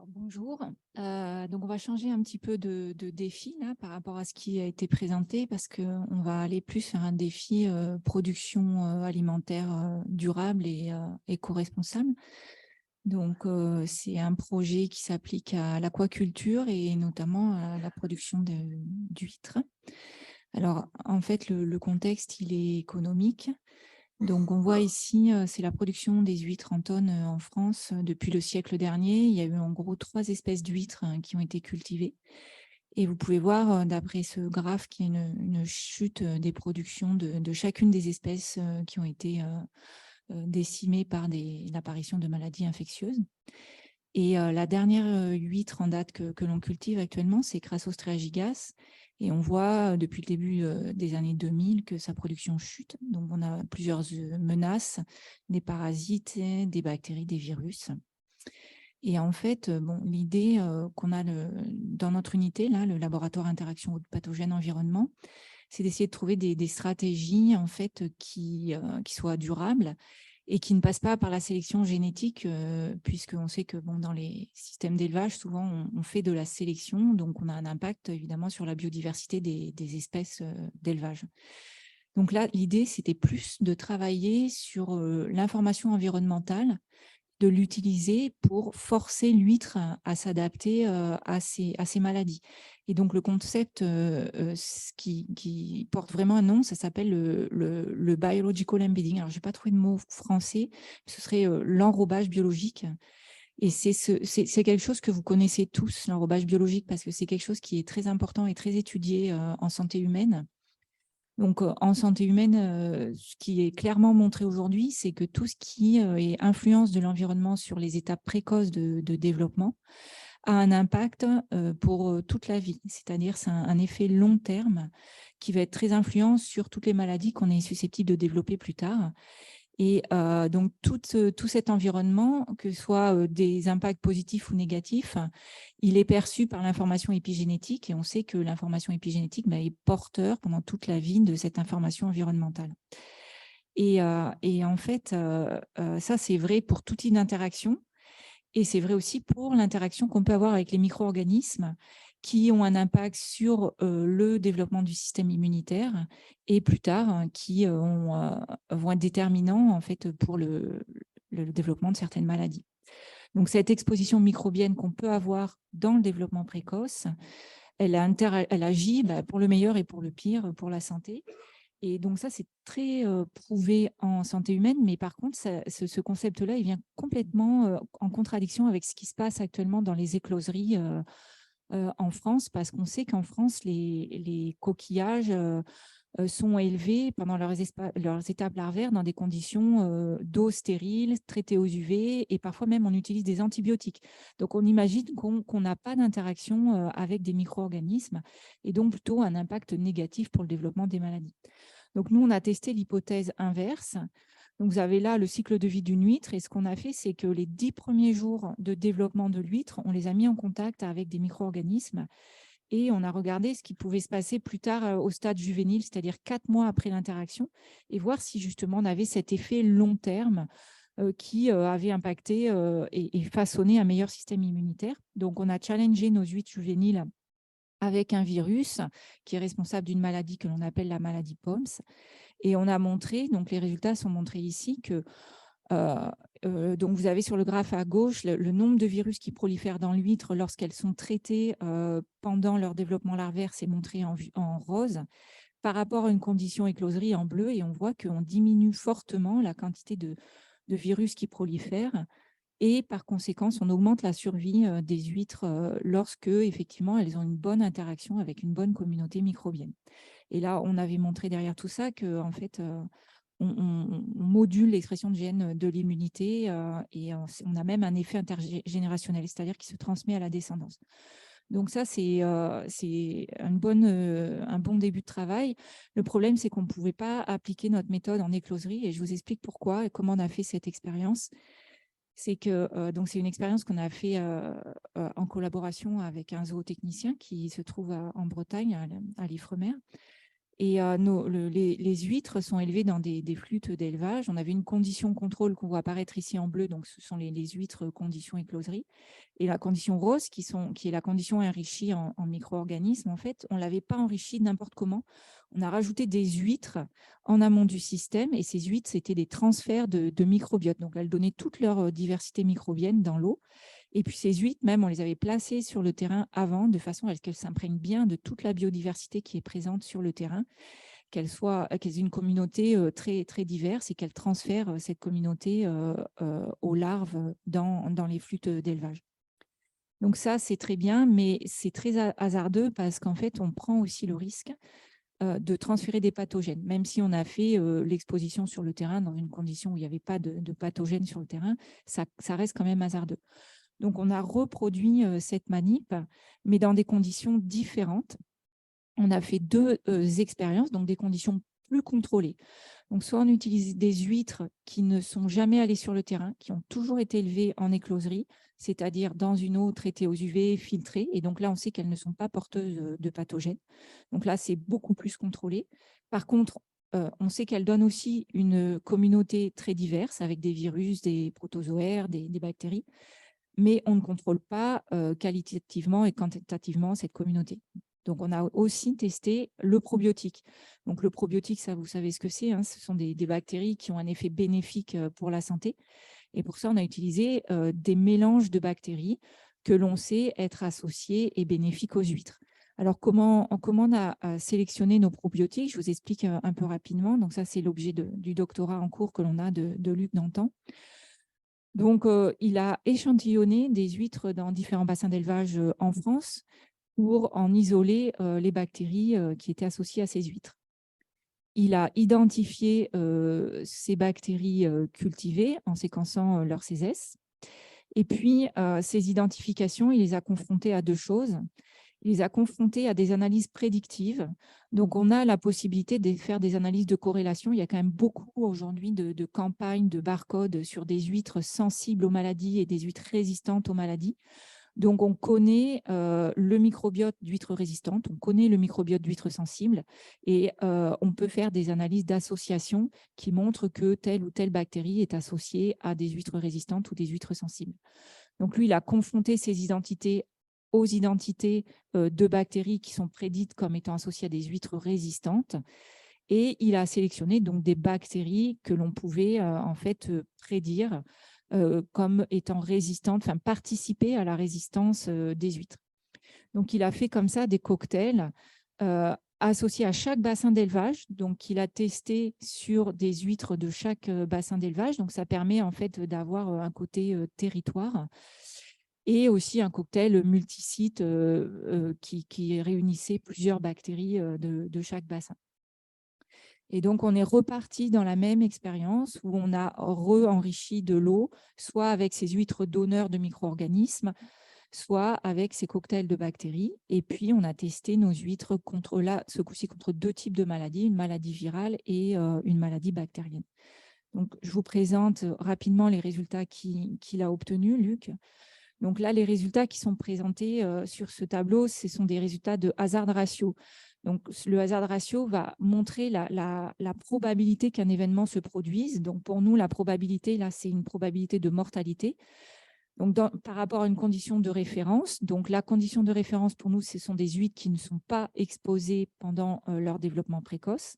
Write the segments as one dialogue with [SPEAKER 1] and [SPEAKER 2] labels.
[SPEAKER 1] Bonjour. Donc, on va changer un petit peu de défi là, par rapport à ce qui a été présenté parce qu'on va aller plus sur un défi production alimentaire durable et éco-responsable. Donc, c'est un projet qui s'applique à l'aquaculture et notamment à la production d'huîtres. Alors, en fait, le contexte, il est économique. Donc, on voit ici, c'est la production des huîtres en tonnes en France depuis le siècle dernier. Il y a eu en gros 3 espèces d'huîtres qui ont été cultivées. Et vous pouvez voir, d'après ce graphe, qu'il y a une chute des productions de chacune des espèces qui ont été décimées par l'apparition de maladies infectieuses. Et la dernière huître en date que l'on cultive actuellement, c'est Crasso striagigas. Et on voit depuis le début des années 2000 que sa production chute. Donc, on a plusieurs menaces, des parasites, des bactéries, des virus. Et en fait, bon, l'idée qu'on a dans notre unité, là, le laboratoire interaction pathogène environnement, c'est d'essayer de trouver des stratégies en fait, qui soient durables et qui ne passent pas par la sélection génétique, puisqu'on sait que bon, dans les systèmes d'élevage, souvent, on fait de la sélection, donc on a un impact évidemment sur la biodiversité des espèces d'élevage. Donc là, l'idée, c'était plus de travailler sur l'information environnementale, de l'utiliser pour forcer l'huître à s'adapter à ces maladies. Et donc, le concept qui porte vraiment un nom, ça s'appelle le biological embedding. Alors, je n'ai pas trouvé de mot français, ce serait l'enrobage biologique. Et c'est quelque chose que vous connaissez tous, l'enrobage biologique, parce que c'est quelque chose qui est très important et très étudié en santé humaine. Donc, en santé humaine, ce qui est clairement montré aujourd'hui, c'est que tout ce qui est influence de l'environnement sur les étapes précoces de développement a un impact pour toute la vie. C'est-à-dire, c'est un effet long terme qui va être très influent sur toutes les maladies qu'on est susceptible de développer plus tard. Et donc, tout cet environnement, que ce soit des impacts positifs ou négatifs, il est perçu par l'information épigénétique et on sait que l'information épigénétique est porteur pendant toute la vie de cette information environnementale. Et en fait, ça, c'est vrai pour tout type d'interaction et c'est vrai aussi pour l'interaction qu'on peut avoir avec les micro-organismes qui ont un impact sur le développement du système immunitaire et plus tard, qui vont être déterminants en fait, pour le développement de certaines maladies. Donc, cette exposition microbienne qu'on peut avoir dans le développement précoce, elle agit pour le meilleur et pour le pire, pour la santé. Et donc ça, c'est très prouvé en santé humaine, mais par contre, ce concept-là, il vient complètement en contradiction avec ce qui se passe actuellement dans les écloseries en France, parce qu'on sait qu'en France, les coquillages sont élevés pendant leurs étapes larvaires dans des conditions d'eau stérile, traitées aux UV, et parfois même on utilise des antibiotiques. Donc on imagine qu'on n'a pas d'interaction avec des micro-organismes, et donc plutôt un impact négatif pour le développement des maladies. Donc, nous, on a testé l'hypothèse inverse. Donc, vous avez là le cycle de vie d'une huître. Et ce qu'on a fait, c'est que les 10 premiers jours de développement de l'huître, on les a mis en contact avec des micro-organismes et on a regardé ce qui pouvait se passer plus tard au stade juvénile, c'est-à-dire 4 mois après l'interaction, et voir si justement on avait cet effet long terme qui avait impacté et façonné un meilleur système immunitaire. Donc, on a challengé nos huîtres juvéniles avec un virus qui est responsable d'une maladie que l'on appelle la maladie POMS. Et on a montré, donc les résultats sont montrés ici, que donc vous avez sur le graphe à gauche le nombre de virus qui prolifèrent dans l'huître lorsqu'elles sont traitées pendant leur développement larvaire, c'est montré en rose, par rapport à une condition écloserie en bleu, et on voit qu'on diminue fortement la quantité de virus qui prolifèrent. Et par conséquent, on augmente la survie des huîtres lorsque, effectivement, elles ont une bonne interaction avec une bonne communauté microbienne. Et là, on avait montré derrière tout ça que, en fait, on module l'expression de gènes de l'immunité et on a même un effet intergénérationnel, c'est-à-dire qui se transmet à la descendance. Donc ça, c'est un bon début de travail. Le problème, c'est qu'on ne pouvait pas appliquer notre méthode en écloserie et je vous explique pourquoi et comment on a fait cette expérience. C'est que donc c'est une expérience qu'on a fait en collaboration avec un zootechnicien qui se trouve en Bretagne, à l'Ifremer. Et les huîtres sont élevées dans des flûtes d'élevage. On avait une condition contrôle qu'on voit apparaître ici en bleu, donc ce sont les huîtres condition écloserie. Et la condition rose, qui est la condition enrichie en micro-organismes, en fait, on ne l'avait pas enrichie n'importe comment. On a rajouté des huîtres en amont du système, et ces huîtres, c'était des transferts de microbiote. Donc, elles donnaient toute leur diversité microbienne dans l'eau. Et puis ces huîtres, même, on les avait placées sur le terrain avant, de façon à ce qu'elles s'imprègnent bien de toute la biodiversité qui est présente sur le terrain, qu'elles aient une communauté très, très diverse et qu'elles transfèrent cette communauté aux larves dans les flûtes d'élevage. Donc ça, c'est très bien, mais c'est très hasardeux parce qu'en fait, on prend aussi le risque de transférer des pathogènes. Même si on a fait l'exposition sur le terrain dans une condition où il n'y avait pas de pathogènes sur le terrain, ça reste quand même hasardeux. Donc, on a reproduit cette manip, mais dans des conditions différentes. On a fait deux expériences, donc des conditions plus contrôlées. Donc, soit on utilise des huîtres qui ne sont jamais allées sur le terrain, qui ont toujours été élevées en écloserie, c'est-à-dire dans une eau traitée aux UV, filtrée. Et donc là, on sait qu'elles ne sont pas porteuses de pathogènes. Donc là, c'est beaucoup plus contrôlé. Par contre, on sait qu'elles donnent aussi une communauté très diverse avec des virus, des protozoaires, des bactéries, mais on ne contrôle pas qualitativement et quantitativement cette communauté. Donc, on a aussi testé le probiotique. Donc, le probiotique, ça, vous savez ce que c'est, hein, ce sont des bactéries qui ont un effet bénéfique pour la santé. Et pour ça, on a utilisé des mélanges de bactéries que l'on sait être associés et bénéfiques aux huîtres. Alors, comment on a sélectionné nos probiotiques? Je vous explique un peu rapidement. Donc, ça, c'est l'objet du doctorat en cours que l'on a de Luc Dantan. Donc, il a échantillonné des huîtres dans différents bassins d'élevage en France pour en isoler les bactéries qui étaient associées à ces huîtres. Il a identifié ces bactéries cultivées en séquençant leur CESS. Et puis, ces identifications, il les a confrontées à deux choses. Il les a confrontées à des analyses prédictives. Donc, on a la possibilité de faire des analyses de corrélation. Il y a quand même beaucoup aujourd'hui de campagnes, de barcodes sur des huîtres sensibles aux maladies et des huîtres résistantes aux maladies. Donc, on connaît le microbiote d'huîtres résistantes, on connaît le microbiote d'huîtres sensibles et on peut faire des analyses d'association qui montrent que telle ou telle bactérie est associée à des huîtres résistantes ou des huîtres sensibles. Donc, lui, il a confronté ces identités aux identités de bactéries qui sont prédites comme étant associées à des huîtres résistantes. Et il a sélectionné donc des bactéries que l'on pouvait en fait prédire comme étant résistantes, enfin participer à la résistance des huîtres. Donc, il a fait comme ça des cocktails associés à chaque bassin d'élevage. Donc, il a testé sur des huîtres de chaque bassin d'élevage. Donc, ça permet en fait d'avoir un côté territoire et aussi un cocktail multisite qui réunissait plusieurs bactéries de chaque bassin. Et donc, on est reparti dans la même expérience où on a re-enrichi de l'eau, soit avec ces huîtres donneurs de micro-organismes, soit avec ces cocktails de bactéries. Et puis, on a testé nos huîtres ce coup-ci contre deux types de maladies, une maladie virale et une maladie bactérienne. Donc, je vous présente rapidement les résultats qu'il a obtenus, Luc. Donc là, les résultats qui sont présentés sur ce tableau, ce sont des résultats de hazard ratio. Donc, le hazard ratio va montrer la probabilité qu'un événement se produise. Donc, pour nous, la probabilité, là, c'est une probabilité de mortalité. Donc, par rapport à une condition de référence. Donc, la condition de référence, pour nous, ce sont des huîtres qui ne sont pas exposées pendant leur développement précoce.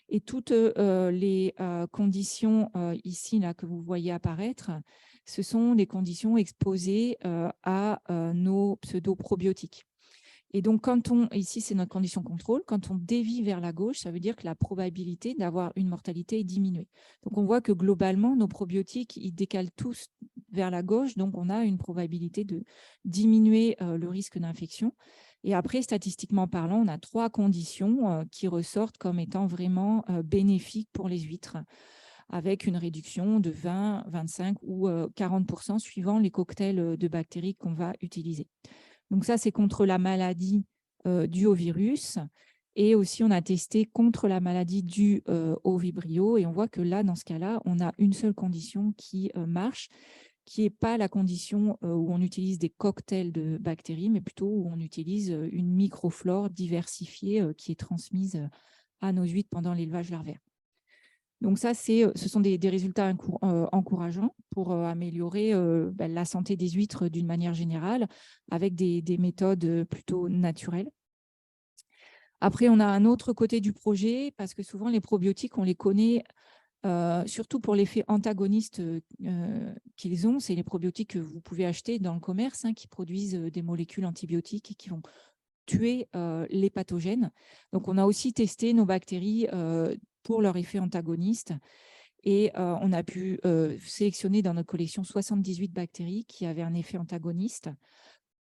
[SPEAKER 1] Et toutes les conditions ici là, que vous voyez apparaître, ce sont les conditions exposées à nos pseudo-probiotiques. Et donc, ici, c'est notre condition contrôle. Quand on dévie vers la gauche, ça veut dire que la probabilité d'avoir une mortalité est diminuée. Donc, on voit que globalement, nos probiotiques, ils décalent tous vers la gauche. Donc, on a une probabilité de diminuer le risque d'infection. Et après, statistiquement parlant, on a trois conditions qui ressortent comme étant vraiment bénéfiques pour les huîtres, avec une réduction de 20, 25 ou 40% suivant les cocktails de bactéries qu'on va utiliser. Donc ça, c'est contre la maladie due au virus. Et aussi, on a testé contre la maladie due au vibrio. Et on voit que là, dans ce cas-là, on a une seule condition qui marche, qui n'est pas la condition où on utilise des cocktails de bactéries, mais plutôt où on utilise une microflore diversifiée qui est transmise à nos huîtres pendant l'élevage larvaire. Donc ça, ce sont des résultats encourageants pour améliorer la santé des huîtres d'une manière générale avec des méthodes plutôt naturelles. Après, on a un autre côté du projet parce que souvent, les probiotiques, on les connaît surtout pour l'effet antagoniste qu'ils ont. C'est les probiotiques que vous pouvez acheter dans le commerce qui produisent des molécules antibiotiques qui vont tuer les pathogènes. Donc, on a aussi testé nos bactéries pour leur effet antagoniste. Et on a pu sélectionner dans notre collection 78 bactéries qui avaient un effet antagoniste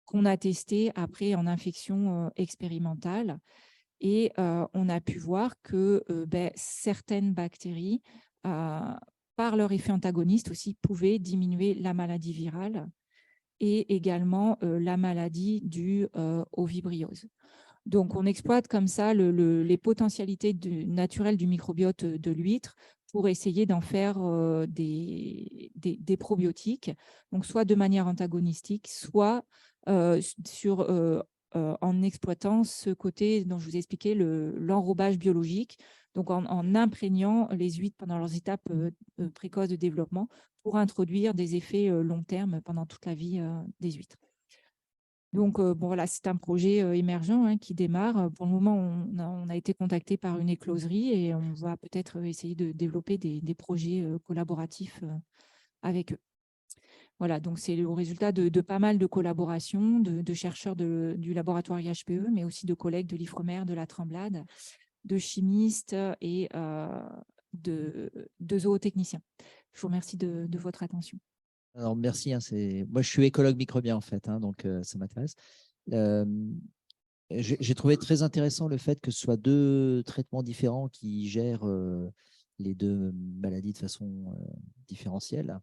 [SPEAKER 1] qu'on a testé après en infection expérimentale. Et on a pu voir que certaines bactéries, par leur effet antagoniste aussi, pouvaient diminuer la maladie virale et également la maladie due aux vibrioses. Donc, on exploite comme ça les potentialités naturelles du microbiote de l'huître pour essayer d'en faire des probiotiques, donc soit de manière antagonistique, soit en exploitant ce côté dont je vous ai expliqué, l'enrobage biologique, donc en imprégnant les huîtres pendant leurs étapes précoces de développement pour introduire des effets long terme pendant toute la vie des huîtres. Donc, voilà, c'est un projet émergent qui démarre. Pour le moment, on a été contacté par une écloserie et on va peut-être essayer de développer des projets collaboratifs avec eux. Voilà, donc c'est le résultat de pas mal de collaborations de chercheurs du laboratoire IHPE, mais aussi de collègues de l'Ifremer, de la Tremblade, de chimistes et de zootechniciens. Je vous remercie de votre attention.
[SPEAKER 2] Alors, merci. Moi, je suis écologue microbien, en fait, donc ça m'intéresse. J'ai trouvé très intéressant le fait que ce soit deux traitements différents qui gèrent les deux maladies de façon différentielle.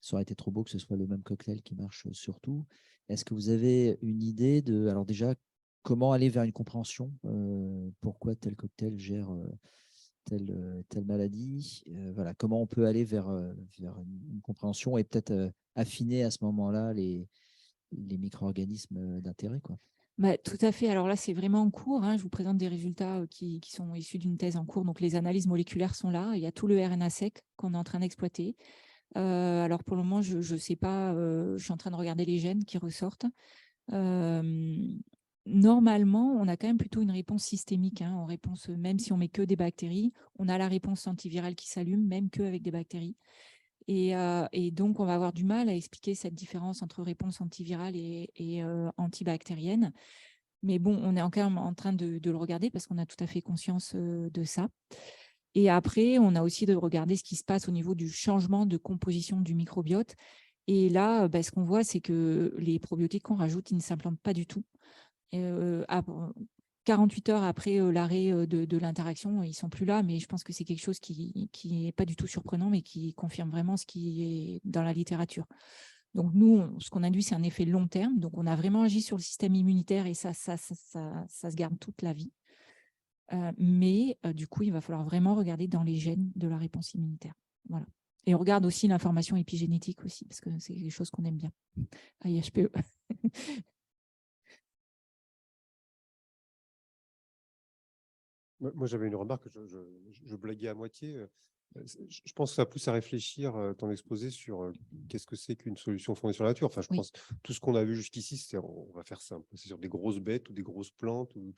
[SPEAKER 2] Ça aurait été trop beau que ce soit le même cocktail qui marche sur tout. Est-ce que vous avez une idée de, alors déjà, comment aller vers une compréhension pourquoi tel cocktail gère telle maladie, voilà, comment on peut aller vers une compréhension et peut-être affiner à ce moment-là les micro-organismes d'intérêt, quoi.
[SPEAKER 1] Tout à fait. Alors là, c'est vraiment en cours. Je vous présente des résultats qui sont issus d'une thèse en cours. Donc, les analyses moléculaires sont là. Il y a tout le RNA sec qu'on est en train d'exploiter. Alors, pour le moment, je ne sais pas. Je suis en train de regarder les gènes qui ressortent. Normalement, on a quand même plutôt une réponse systémique. En réponse, même si on met que des bactéries, on a la réponse antivirale qui s'allume, même qu'avec des bactéries. Et donc, on va avoir du mal à expliquer cette différence entre réponse antivirale et antibactérienne. Mais bon, on est encore en train de le regarder parce qu'on a tout à fait conscience de ça. Et après, on a aussi de regarder ce qui se passe au niveau du changement de composition du microbiote. Et là, ce qu'on voit, c'est que les probiotiques qu'on rajoute, ils ne s'implantent pas du tout. 48 heures après l'arrêt de l'interaction, ils ne sont plus là, mais je pense que c'est quelque chose qui n'est pas du tout surprenant, mais qui confirme vraiment ce qui est dans la littérature. Donc, nous, ce qu'on induit, c'est un effet long terme. Donc, on a vraiment agi sur le système immunitaire et ça se garde toute la vie. Mais du coup, il va falloir vraiment regarder dans les gènes de la réponse immunitaire. Voilà. Et on regarde aussi l'information épigénétique aussi, parce que c'est quelque chose qu'on aime bien à IHPE.
[SPEAKER 3] Moi, j'avais une remarque, je blaguais à moitié. Je pense que ça pousse à réfléchir ton exposé sur qu'est-ce que c'est qu'une solution fondée sur la nature. Enfin, je pense tout ce qu'on a vu jusqu'ici, c'est on va faire simple. C'est sur des grosses bêtes ou des grosses plantes ou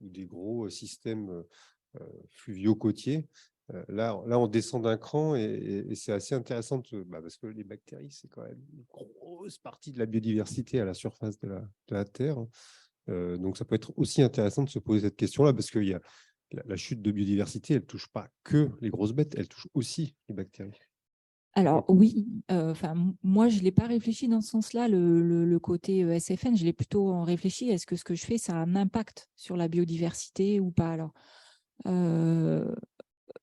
[SPEAKER 3] des gros systèmes fluviaux côtiers. Là, on descend d'un cran et c'est assez intéressant parce que les bactéries, c'est quand même une grosse partie de la biodiversité à la surface de la Terre. Donc, ça peut être aussi intéressant de se poser cette question-là parce qu'il y a la chute de biodiversité, elle ne touche pas que les grosses bêtes, elle touche aussi les bactéries.
[SPEAKER 1] Alors oui, moi je ne l'ai pas réfléchi dans ce sens-là, le côté SFN, je l'ai plutôt réfléchi, est-ce que ce que je fais, ça a un impact sur la biodiversité ou pas? Alors, je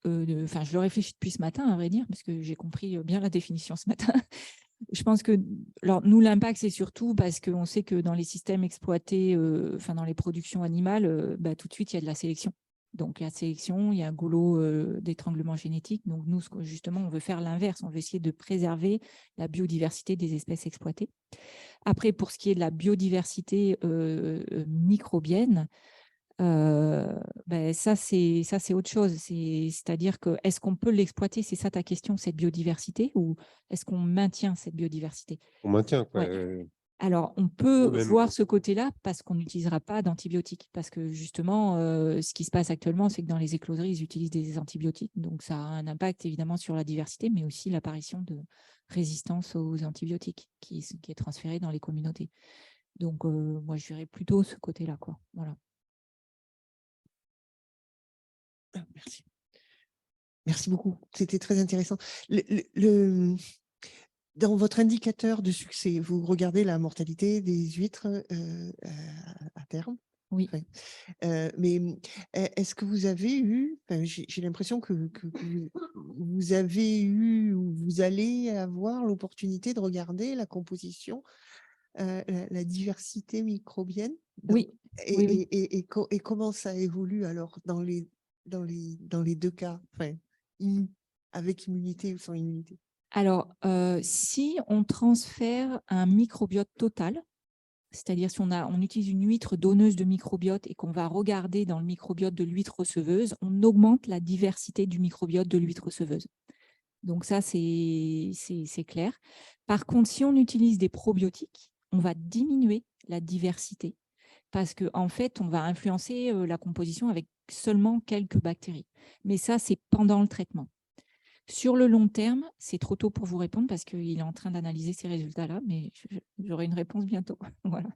[SPEAKER 1] le réfléchis depuis ce matin, à vrai dire, parce que j'ai compris bien la définition ce matin. Je pense que nous, l'impact, c'est surtout parce qu'on sait que dans les systèmes exploités, dans les productions animales, tout de suite, il y a de la sélection. Donc, la sélection, il y a un goulot d'étranglement génétique. Donc, nous, justement, on veut faire l'inverse. On veut essayer de préserver la biodiversité des espèces exploitées. Après, pour ce qui est de la biodiversité microbienne, Ça, c'est autre chose. C'est-à-dire que est-ce qu'on peut l'exploiter? C'est ça ta question, cette biodiversité, ou est-ce qu'on maintient cette biodiversité?
[SPEAKER 3] On maintient, quoi.
[SPEAKER 1] Ouais. Alors, on peut
[SPEAKER 3] Même.
[SPEAKER 1] voir ce côté-là parce qu'on n'utilisera pas d'antibiotiques. Parce que justement, ce qui se passe actuellement, c'est que dans les écloseries, ils utilisent des antibiotiques. Donc, ça a un impact évidemment sur la diversité, mais aussi l'apparition de résistance aux antibiotiques qui est transférée dans les communautés. Donc, moi, je dirais plutôt ce côté-là, quoi. Voilà.
[SPEAKER 4] Merci. Merci beaucoup. C'était très intéressant. Dans votre indicateur de succès, vous regardez la mortalité des huîtres à terme.
[SPEAKER 1] Oui.
[SPEAKER 4] Mais est-ce que vous avez eu, j'ai l'impression que vous avez eu ou vous allez avoir l'opportunité de regarder la composition, la diversité microbienne.
[SPEAKER 1] Oui. Oui.
[SPEAKER 4] Et comment ça évolue alors dans les deux cas, avec immunité ou sans immunité?
[SPEAKER 1] Alors, si on transfère un microbiote total, c'est-à-dire si on utilise une huître donneuse de microbiote et qu'on va regarder dans le microbiote de l'huître receveuse, on augmente la diversité du microbiote de l'huître receveuse. Donc ça, c'est clair. Par contre, si on utilise des probiotiques, on va diminuer la diversité parce qu'en fait, on va influencer la composition avec seulement quelques bactéries. Mais ça, c'est pendant le traitement. Sur le long terme, c'est trop tôt pour vous répondre parce qu'il est en train d'analyser ces résultats-là, mais j'aurai une réponse bientôt. Voilà.